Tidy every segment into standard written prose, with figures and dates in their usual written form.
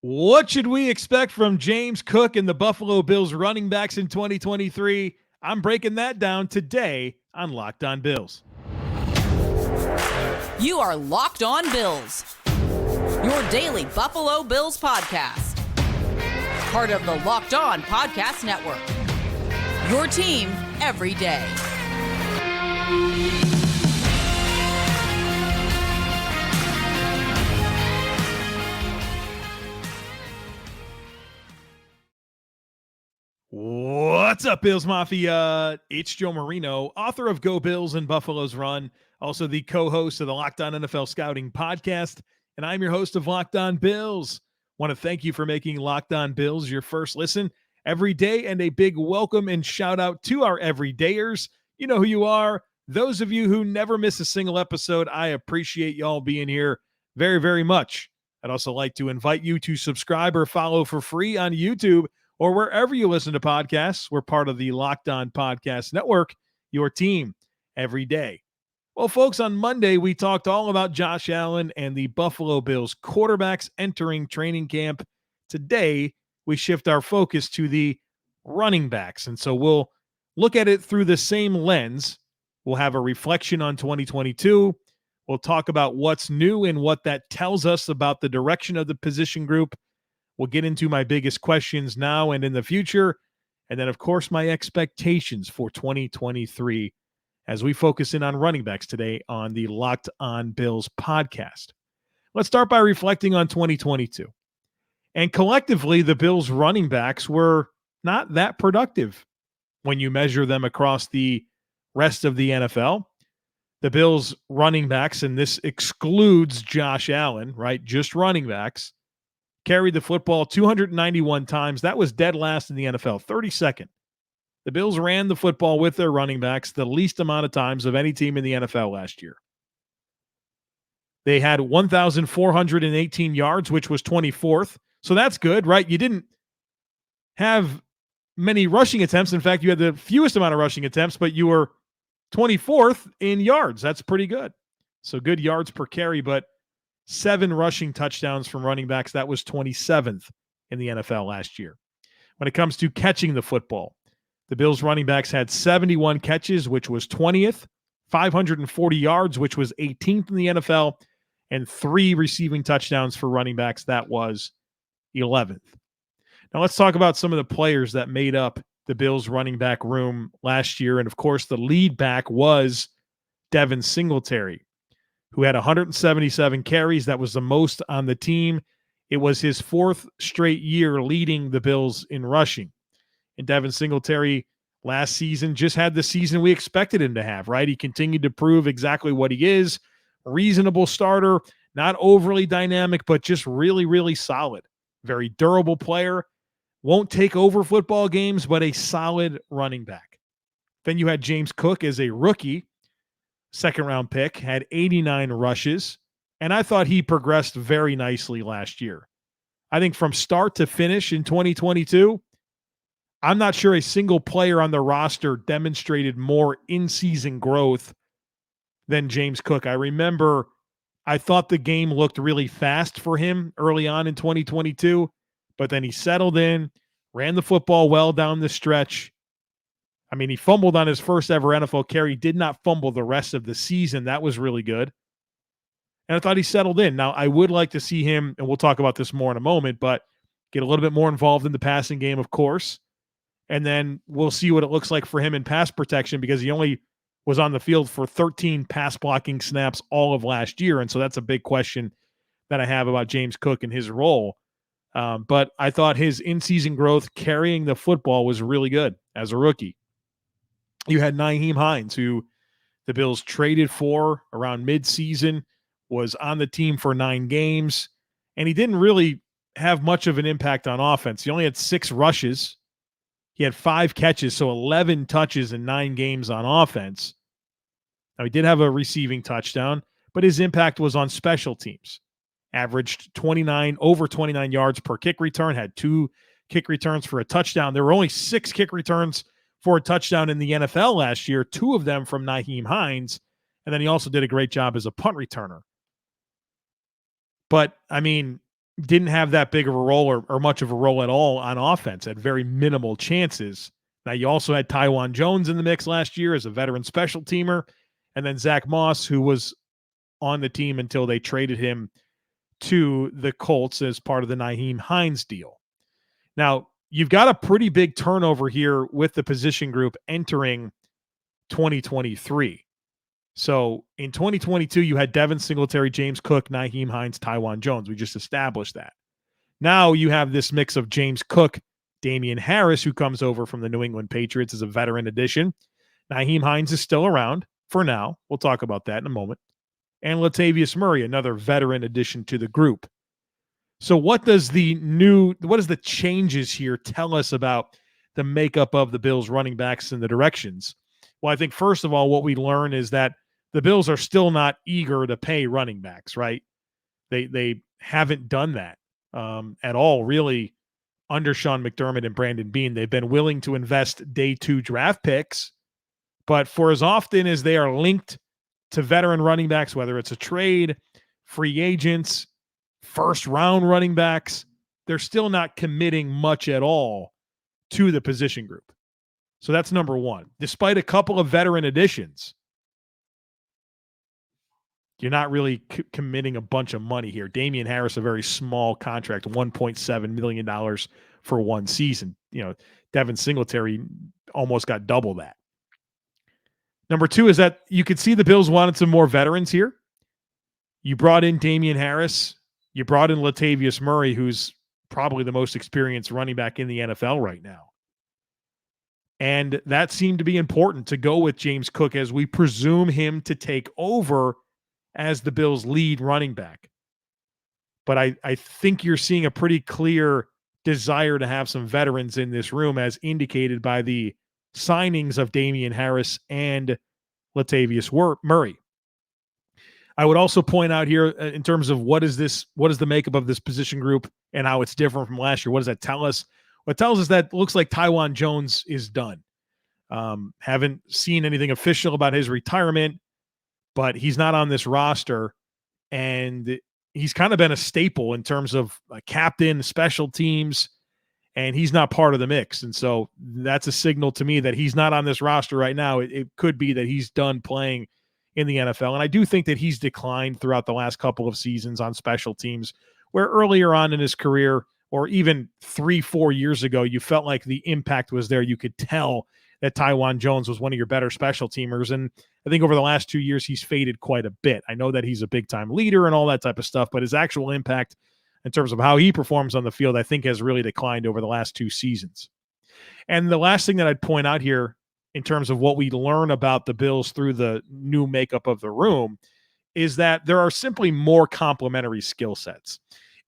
What should we expect from James Cook and the Buffalo Bills running backs in 2023? I'm breaking that down today on Locked On Bills. You are Locked On Bills, your daily Buffalo Bills podcast. Part of the Locked On Podcast Network, your team every day. What's up, Bills Mafia? It's Joe Marino, author of Go Bills and Buffalo's Run, also the co-host of the Locked On NFL Scouting podcast, and I'm your host of Locked On Bills. Want to thank you for making Locked On Bills your first listen every day, and a big welcome and shout out to our everydayers. You know who you are. Those of you who never miss a single episode, I appreciate y'all being here very, very much. I'd also like to invite you to subscribe or follow for free on YouTube or wherever you listen to podcasts. We're part of the Locked On Podcast Network, your team every day. Well, folks, on Monday, we talked all about Josh Allen and the Buffalo Bills quarterbacks entering training camp. Today, we shift our focus to the running backs. And so we'll look at it through the same lens. We'll have a reflection on 2022. We'll talk about what's new and what that tells us about the direction of the position group. We'll get into my biggest questions now and in the future. And then, of course, my expectations for 2023 as we focus in on running backs today on the Locked On Bills podcast. Let's start by reflecting on 2022. And collectively, the Bills running backs were not that productive when you measure them across the rest of the NFL. The Bills running backs, and this excludes Josh Allen, right? Just running backs, carried the football 291 times. That was dead last in the NFL, 32nd. The Bills ran the football with their running backs the least amount of times of any team in the NFL last year. They had 1,418 yards, which was 24th. So that's good, right? You didn't have many rushing attempts. In fact, you had the fewest amount of rushing attempts, but you were 24th in yards. That's pretty good. So good yards per carry, but 7 rushing touchdowns from running backs. That was 27th in the NFL last year. When it comes to catching the football, the Bills running backs had 71 catches, which was 20th, 540 yards, which was 18th in the NFL, and 3 receiving touchdowns for running backs. That was 11th. Now let's talk about some of the players that made up the Bills running back room last year. And of course, the lead back was Devin Singletary, who had 177 carries. That was the most on the team. It was his 4th straight year leading the Bills in rushing. And Devin Singletary last season just had the season we expected him to have, right? He continued to prove exactly what he is. Reasonable starter, not overly dynamic, but just really, really solid. Very durable player. Won't take over football games, but a solid running back. Then you had James Cook as a rookie, second-round pick, had 89 rushes, and I thought he progressed very nicely last year. I think from start to finish in 2022, I'm not sure a single player on the roster demonstrated more in-season growth than James Cook. I remember I thought the game looked really fast for him early on in 2022, but then he settled in, ran the football well down the stretch. I mean, he fumbled on his first ever NFL carry, did not fumble the rest of the season. That was really good. And I thought he settled in. Now, I would like to see him, and we'll talk about this more in a moment, but get a little bit more involved in the passing game, of course. And then we'll see what it looks like for him in pass protection, because he only was on the field for 13 pass blocking snaps all of last year. And so that's a big question that I have about James Cook and his role. But I thought his in-season growth carrying the football was really good as a rookie. You had Nyheim Hines, who the Bills traded for around mid-season, was on the team for 9 games, and he didn't really have much of an impact on offense. He only had 6 rushes. He had 5 catches, so 11 touches in 9 games on offense. Now, he did have a receiving touchdown, but his impact was on special teams. Averaged over 29 yards per kick return, had 2 kick returns for a touchdown. There were only 6 kick returns for a touchdown in the NFL last year, 2 of them from Nyheim Hines, and then he also did a great job as a punt returner. But, I mean, didn't have that big of a role or much of a role at all on offense, had very minimal chances. Now, you also had Taiwan Jones in the mix last year as a veteran special teamer, and then Zach Moss, who was on the team until they traded him to the Colts as part of the Nyheim Hines deal. Now, you've got a pretty big turnover here with the position group entering 2023. So in 2022, you had Devin Singletary, James Cook, Nyheim Hines, Taiwan Jones. We just established that. Now you have this mix of James Cook, Damien Harris, who comes over from the New England Patriots as a veteran addition. Nyheim Hines is still around for now. We'll talk about that in a moment. And Latavius Murray, another veteran addition to the group. So what does the changes here tell us about the makeup of the Bills running backs and the directions? Well, I think first of all, what we learn is that the Bills are still not eager to pay running backs, right? They haven't done that at all, really, under Sean McDermott and Brandon Beane. They've been willing to invest day 2 draft picks, but for as often as they are linked to veteran running backs, whether it's a trade, free agents, first-round running backs, they're still not committing much at all to the position group. So that's number one. Despite a couple of veteran additions, you're not really committing a bunch of money here. Damien Harris, a very small contract, $1.7 million for one season. Devin Singletary almost got double that. Number two is that you could see the Bills wanted some more veterans here. You brought in Damien Harris. You brought in Latavius Murray, who's probably the most experienced running back in the NFL right now. And that seemed to be important to go with James Cook as we presume him to take over as the Bills' lead running back. But I think you're seeing a pretty clear desire to have some veterans in this room, as indicated by the signings of Damien Harris and Latavius Murray. I would also point out here in terms of what is the makeup of this position group and how it's different from last year. What does that tell us? What it tells us that it looks like Taiwan Jones is done. Haven't seen anything official about his retirement, but he's not on this roster, and he's kind of been a staple in terms of a captain, special teams, and he's not part of the mix. And so that's a signal to me that he's not on this roster right now. It could be that he's done playing in the NFL. And I do think that he's declined throughout the last couple of seasons on special teams, where earlier on in his career, or even 3-4 years ago, you felt like the impact was there. You could tell that Taiwan Jones was one of your better special teamers. And I think over the last 2 years, he's faded quite a bit. I know that he's a big-time leader and all that type of stuff, but his actual impact in terms of how he performs on the field, I think has really declined over the last 2 seasons. And the last thing that I'd point out here in terms of what we learn about the Bills through the new makeup of the room is that there are simply more complementary skill sets.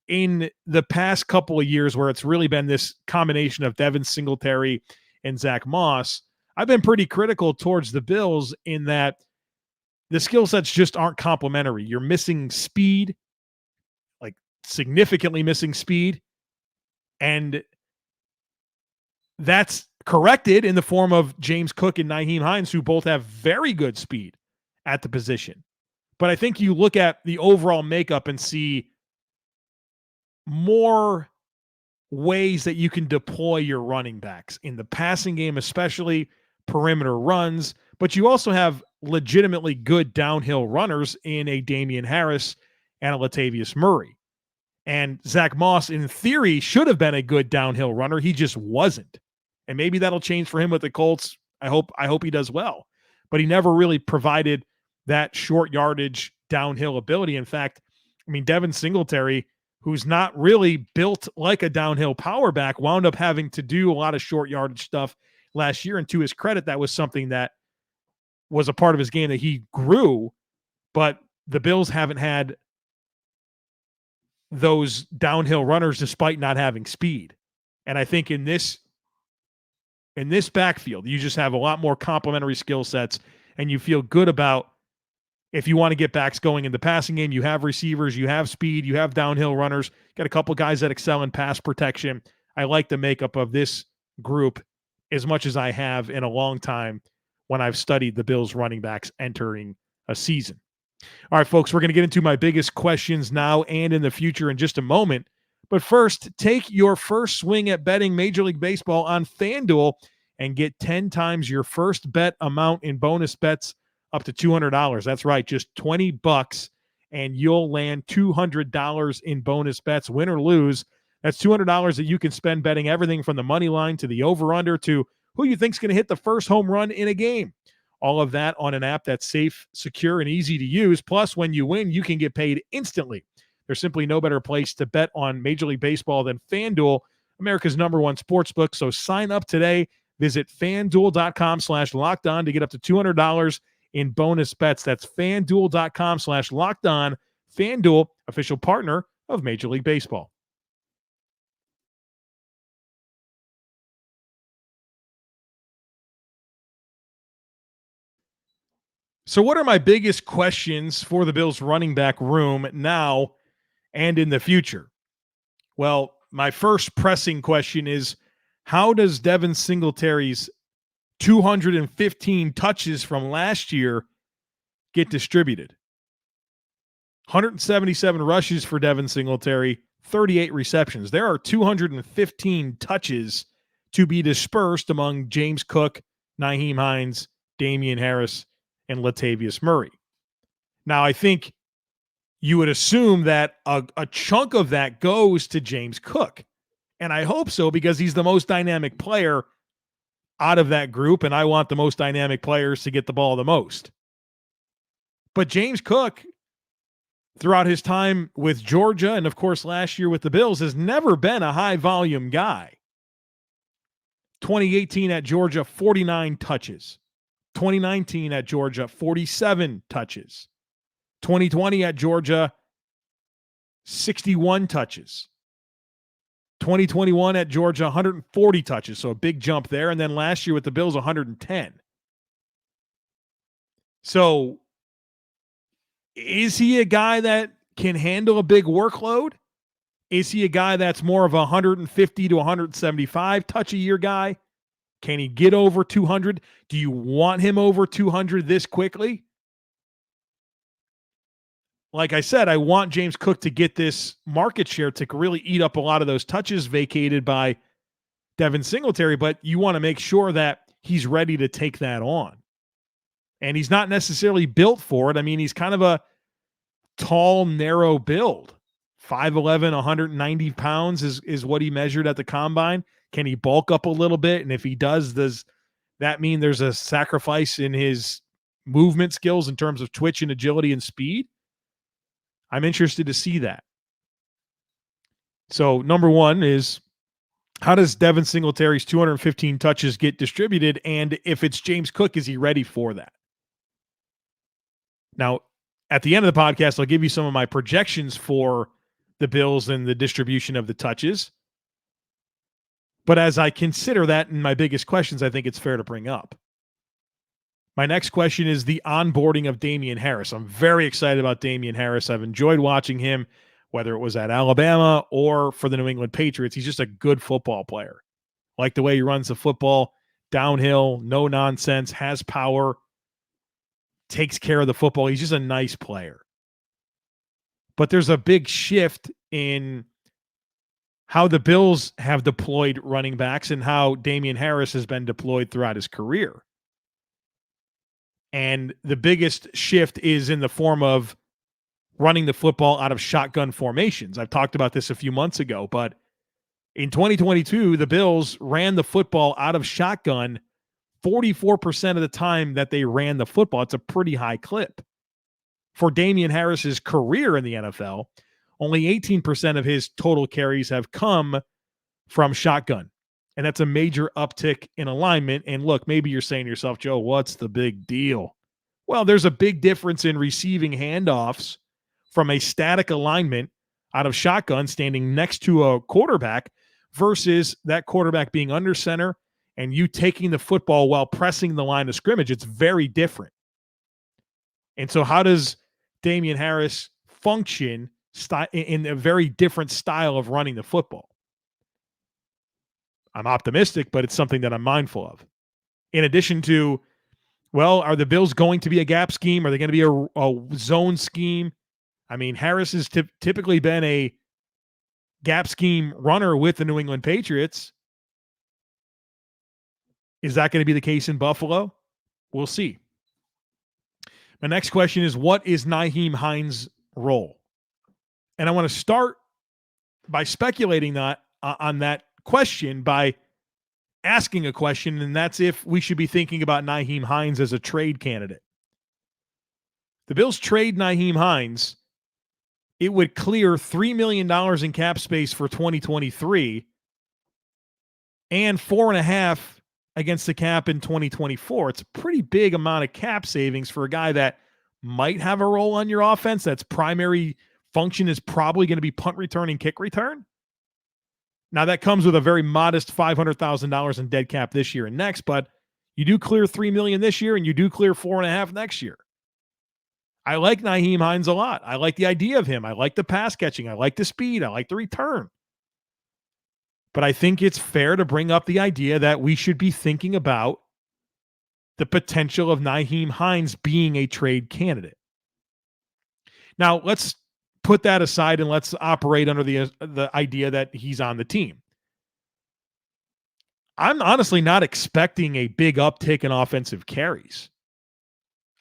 In the past couple of years, where it's really been this combination of Devin Singletary and Zach Moss, I've been pretty critical towards the Bills in that the skill sets just aren't complementary. You're missing speed, like significantly missing speed, and that's corrected in the form of James Cook and Nyheim Hines, who both have very good speed at the position. But I think you look at the overall makeup and see more ways that you can deploy your running backs in the passing game, especially perimeter runs, but you also have legitimately good downhill runners in a Damien Harris and a Latavius Murray. And Zach Moss, in theory, should have been a good downhill runner. He just wasn't. And maybe that'll change for him with the Colts. I hope he does well. But he never really provided that short yardage downhill ability. In fact, Devin Singletary, who's not really built like a downhill power back, wound up having to do a lot of short yardage stuff last year. And to his credit, that was something that was a part of his game that he grew, but the Bills haven't had those downhill runners despite not having speed. And I think in this backfield, you just have a lot more complementary skill sets, and you feel good about if you want to get backs going in the passing game. You have receivers, you have speed, you have downhill runners, got a couple guys that excel in pass protection. I like the makeup of this group as much as I have in a long time when I've studied the Bills running backs entering a season. All right, folks, we're going to get into my biggest questions now and in the future in just a moment. But first, take your first swing at betting Major League Baseball on FanDuel and get 10 times your first bet amount in bonus bets up to $200. That's right, just $20, and you'll land $200 in bonus bets, win or lose. That's $200 that you can spend betting everything from the money line to the over-under to who you think's going to hit the first home run in a game. All of that on an app that's safe, secure, and easy to use. Plus, when you win, you can get paid instantly. There's simply no better place to bet on Major League Baseball than FanDuel, America's #1 sportsbook. So sign up today. Visit FanDuel.com/lockedon to get up to $200 in bonus bets. That's FanDuel.com/lockedon. FanDuel, official partner of Major League Baseball. So what are my biggest questions for the Bills running back room now and in the future? Well, my first pressing question is, how does Devin Singletary's 215 touches from last year get distributed? 177 rushes for Devin Singletary, 38 receptions. There are 215 touches to be dispersed among James Cook, Nyheim Hines, Damien Harris, and Latavius Murray. Now, I think you would assume that a chunk of that goes to James Cook. And I hope so, because he's the most dynamic player out of that group, and I want the most dynamic players to get the ball the most. But James Cook, throughout his time with Georgia and, of course, last year with the Bills, has never been a high-volume guy. 2018 at Georgia, 49 touches. 2019 at Georgia, 47 touches. 2020 at Georgia, 61 touches. 2021 at Georgia, 140 touches, so a big jump there. And then last year with the Bills, 110. So is he a guy that can handle a big workload? Is he a guy that's more of a 150 to 175 touch a year guy? Can he get over 200? Do you want him over 200 this quickly? Like I said, I want James Cook to get this market share to really eat up a lot of those touches vacated by Devin Singletary, but you want to make sure that he's ready to take that on. And he's not necessarily built for it. I mean, he's kind of a tall, narrow build. 5'11", 190 pounds is what he measured at the combine. Can he bulk up a little bit? And if he does that mean there's a sacrifice in his movement skills in terms of twitch and agility and speed? I'm interested to see that. So number one is, how does Devin Singletary's 215 touches get distributed? And if it's James Cook, is he ready for that? Now, at the end of the podcast, I'll give you some of my projections for the Bills and the distribution of the touches. But as I consider that in my biggest questions, I think it's fair to bring up. My next question is the onboarding of Damien Harris. I'm very excited about Damien Harris. I've enjoyed watching him, whether it was at Alabama or for the New England Patriots. He's just a good football player. Like the way he runs the football, downhill, no nonsense, has power, takes care of the football. He's just a nice player. But there's a big shift in how the Bills have deployed running backs and how Damien Harris has been deployed throughout his career. And the biggest shift is in the form of running the football out of shotgun formations. I've talked about this a few months ago, but in 2022, the Bills ran the football out of shotgun 44% of the time that they ran the football. It's a pretty high clip. For Damien Harris's career in the NFL, only 18% of his total carries have come from shotgun. And that's a major uptick in alignment. And look, maybe you're saying to yourself, Joe, what's the big deal? Well, there's a big difference in receiving handoffs from a static alignment out of shotgun standing next to a quarterback versus that quarterback being under center and you taking the football while pressing the line of scrimmage. It's very different. And so how does Damien Harris function in a very different style of running the football? I'm optimistic, but it's something that I'm mindful of. In addition to, well, are the Bills going to be a gap scheme? Are they going to be a zone scheme? I mean, Harris has typically been a gap scheme runner with the New England Patriots. Is that going to be the case in Buffalo? We'll see. My next question is, what is Nyheim Hines' role? And I want to start by speculating that on that question by asking a question, and that's if we should be thinking about Nyheim Hines as a trade candidate. The Bills trade Nyheim Hines, it would clear $3 million in cap space for 2023 and $4.5 million against the cap in 2024. It's a pretty big amount of cap savings for a guy that might have a role on your offense. That's primary function is probably going to be punt return and kick return. Now that comes with a very modest $500,000 in dead cap this year and next, but you do clear $3 million this year and you do clear $4.5 million next year. I like Nyheim Hines a lot. I like the idea of him. I like the pass catching. I like the speed. I like the return. But I think it's fair to bring up the idea that we should be thinking about the potential of Nyheim Hines being a trade candidate. Now, let's put that aside and let's operate under the idea that he's on the team. I'm honestly not expecting a big uptick in offensive carries.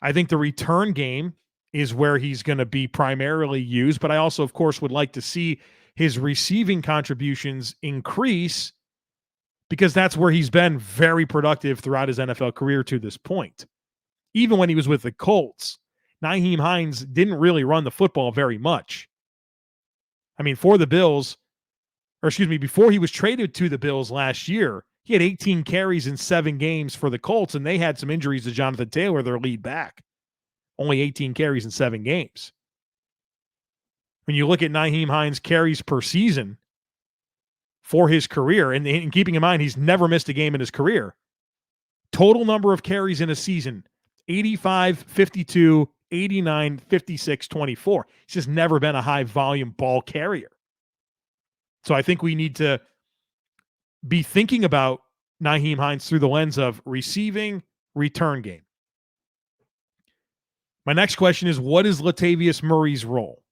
I think the return game is where he's going to be primarily used, but I also, of course, would like to see his receiving contributions increase because that's where he's been very productive throughout his NFL career to this point. Even when he was with the Colts, Nyheim Hines didn't really run the football very much. I mean, for the Bills, before he was traded to the Bills last year, he had 18 carries in 7 games for the Colts, and they had some injuries to Jonathan Taylor, their lead back. Only 18 carries in 7 games. When you look at Nyheim Hines' carries per season for his career, and keeping in mind he's never missed a game in his career, total number of carries in a season, 85, 52, 89, 56, 24. He's just never been a high-volume ball carrier. So I think we need to be thinking about Nyheim Hines through the lens of receiving, return game. My next question is, what is Latavius Murray's role?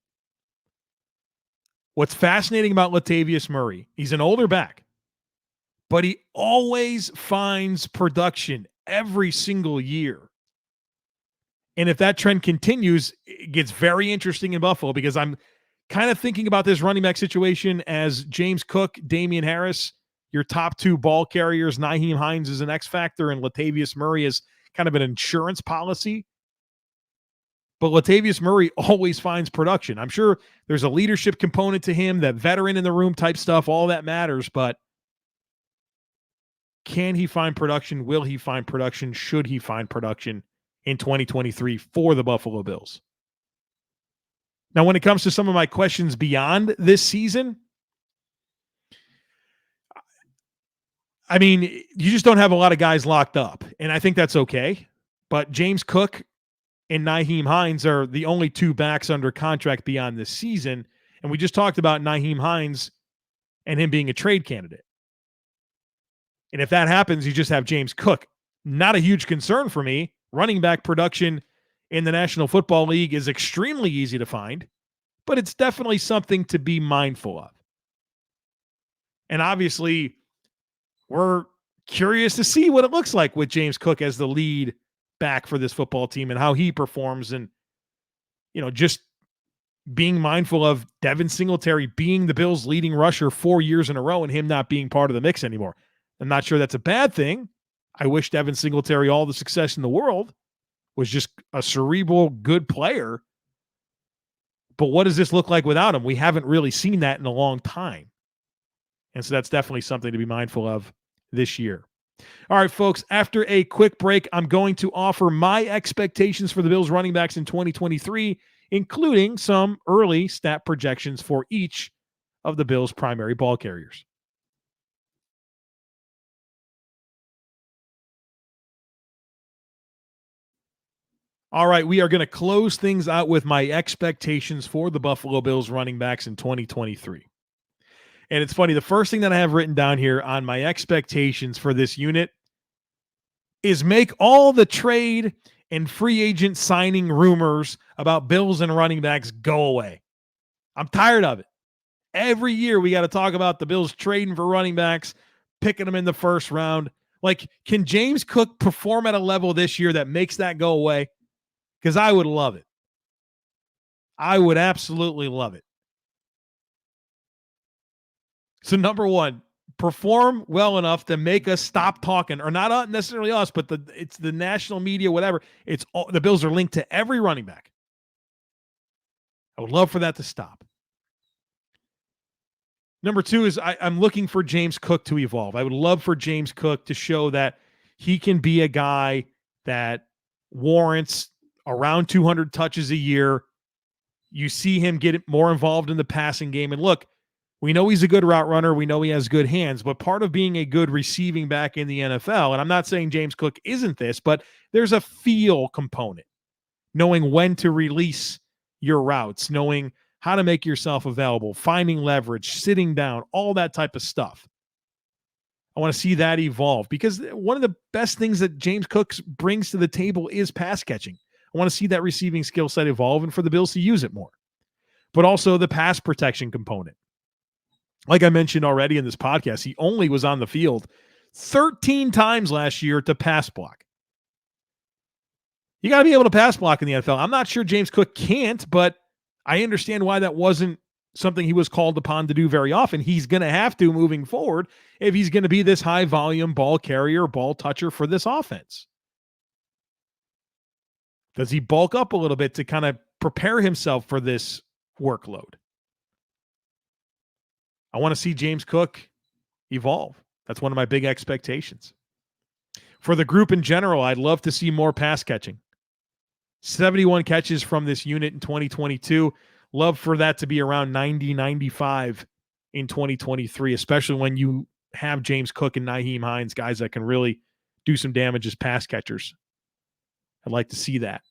What's fascinating about Latavius Murray, he's an older back, but he always finds production every single year. And if that trend continues, it gets very interesting in Buffalo because I'm kind of thinking about this running back situation as James Cook, Damien Harris, your top 2 ball carriers. Nyheim Hines is an X factor and Latavius Murray is kind of an insurance policy. But Latavius Murray always finds production. I'm sure there's a leadership component to him, that veteran in the room type stuff, all that matters. But can he find production? Will he find production? Should he find production in 2023 for the Buffalo Bills? Now, when it comes to some of my questions beyond this season, I mean, you just don't have a lot of guys locked up, and I think that's okay. But James Cook and Nyheim Hines are the only 2 backs under contract beyond this season. And we just talked about Nyheim Hines and him being a trade candidate. And if that happens, you just have James Cook. Not a huge concern for me. Running back production in the National Football League is extremely easy to find, but it's definitely something to be mindful of. And obviously, we're curious to see what it looks like with James Cook as the lead back for this football team and how he performs, and just being mindful of Devin Singletary being the Bills' leading rusher 4 years in a row and him not being part of the mix anymore. I'm not sure that's a bad thing. I wish Devin Singletary all the success in the world. Was just a cerebral, good player. But what does this look like without him? We haven't really seen that in a long time. And so that's definitely something to be mindful of this year. All right, folks, after a quick break, I'm going to offer my expectations for the Bills running backs in 2023, including some early stat projections for each of the Bills' primary ball carriers. All right, we are going to close things out with my expectations for the Buffalo Bills running backs in 2023. And it's funny, the first thing that I have written down here on my expectations for this unit is make all the trade and free agent signing rumors about Bills and running backs go away. I'm tired of it. Every year we got to talk about the Bills trading for running backs, picking them in the first round. Like, can James Cook perform at a level this year that makes that go away? Because I would love it. I would absolutely love it. So number one, perform well enough to make us stop talking, or not necessarily us, but it's the national media, whatever. It's all, the Bills are linked to every running back. I would love for that to stop. Number two is I'm looking for James Cook to evolve. I would love for James Cook to show that he can be a guy that warrants around 200 touches a year. You see him get more involved in the passing game. And look, we know he's a good route runner. We know he has good hands, but part of being a good receiving back in the NFL, and I'm not saying James Cook isn't this, but there's a feel component. Knowing when to release your routes, knowing how to make yourself available, finding leverage, sitting down, all that type of stuff. I want to see that evolve because one of the best things that James Cook brings to the table is pass catching. I want to see that receiving skill set evolve and for the Bills to use it more. But also the pass protection component. Like I mentioned already in this podcast, he only was on the field 13 times last year to pass block. You got to be able to pass block in the NFL. I'm not sure James Cook can't, but I understand why that wasn't something he was called upon to do very often. He's going to have to moving forward if he's going to be this high volume ball carrier, ball toucher for this offense. Does he bulk up a little bit to kind of prepare himself for this workload? I want to see James Cook evolve. That's one of my big expectations. For the group in general, I'd love to see more pass catching. 71 catches from this unit in 2022. Love for that to be around 90, 95 in 2023, especially when you have James Cook and Nyheim Hines, guys that can really do some damage as pass catchers. I'd like to see that.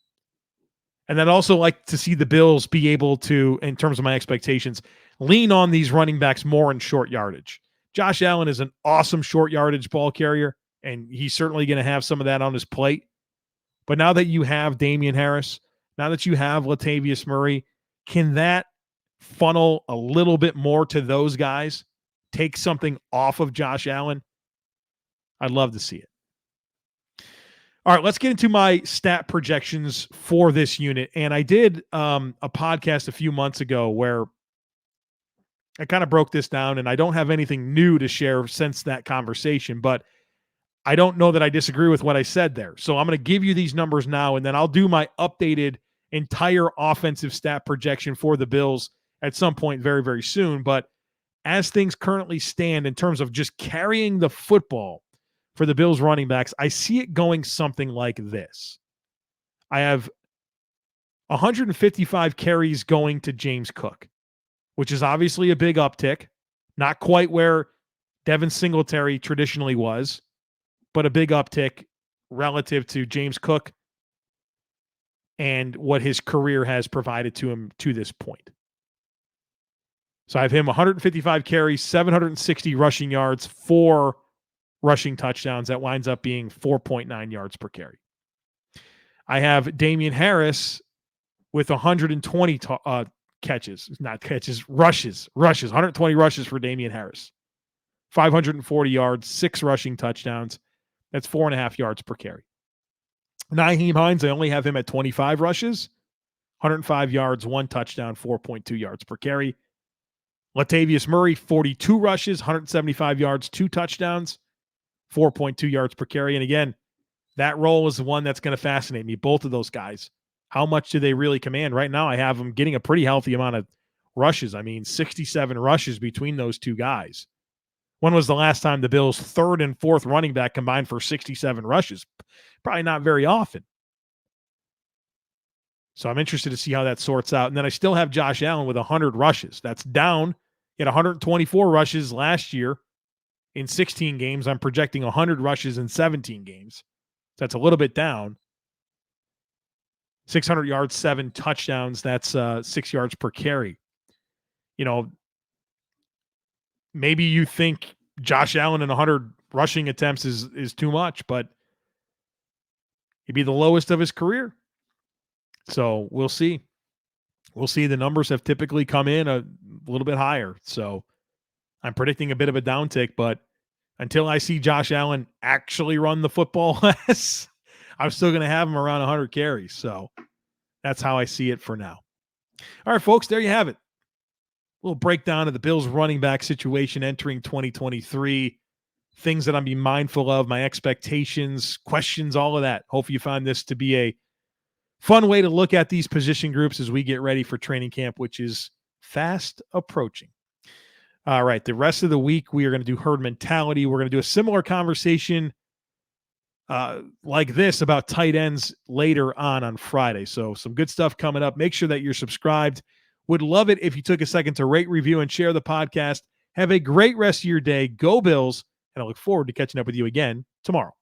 And I'd also like to see the Bills be able to, in terms of my expectations, lean on these running backs more in short yardage. Josh Allen is an awesome short yardage ball carrier, and he's certainly going to have some of that on his plate. But now that you have Damien Harris, now that you have Latavius Murray, can that funnel a little bit more to those guys? Take something off of Josh Allen? I'd love to see it. All right, let's get into my stat projections for this unit. And I did a podcast a few months ago where I kind of broke this down, and I don't have anything new to share since that conversation, but I don't know that I disagree with what I said there. So I'm going to give you these numbers now, and then I'll do my updated entire offensive stat projection for the Bills at some point very, very soon. But as things currently stand in terms of just carrying the football for the Bills running backs, I see it going something like this. I have 155 carries going to James Cook, which is obviously a big uptick. Not quite where Devin Singletary traditionally was, but a big uptick relative to James Cook and what his career has provided to him to this point. So I have him 155 carries, 760 rushing yards, 4 rushing touchdowns. That winds up being 4.9 yards per carry. I have Damien Harris with 120 rushes, 120 rushes for Damien Harris. 540 yards, 6 rushing touchdowns. That's 4.5 yards per carry. Nyheim Hines, I only have him at 25 rushes, 105 yards, 1 touchdown, 4.2 yards per carry. Latavius Murray, 42 rushes, 175 yards, 2 touchdowns, 4.2 yards per carry. And again, that role is the one that's going to fascinate me. Both of those guys. How much do they really command? Right now, I have them getting a pretty healthy amount of rushes. I mean, 67 rushes between those two guys. When was the last time the Bills' third and fourth running back combined for 67 rushes? Probably not very often. So I'm interested to see how that sorts out. And then I still have Josh Allen with 100 rushes. That's down. He had 124 rushes last year in 16 games. I'm projecting 100 rushes in 17 games. So that's a little bit down. 600 yards, 7 touchdowns. That's 6 yards per carry. You know, maybe you think Josh Allen in 100 rushing attempts is too much, but he'd be the lowest of his career. So we'll see. we'll see. The numbers have typically come in a little bit higher. So I'm predicting a bit of a downtick, but until I see Josh Allen actually run the football less, I'm still going to have him around 100 carries. So that's how I see it for now. All right, folks, there you have it. A little breakdown of the Bills running back situation entering 2023. Things that I'm being mindful of, my expectations, questions, all of that. Hopefully you find this to be a fun way to look at these position groups as we get ready for training camp, which is fast approaching. All right, the rest of the week, we are going to do herd mentality. We're going to do a similar conversation like this about tight ends later on Friday. So some good stuff coming up. Make sure that you're subscribed. Would love it if you took a second to rate, review, and share the podcast. Have a great rest of your day. Go Bills, and I look forward to catching up with you again tomorrow.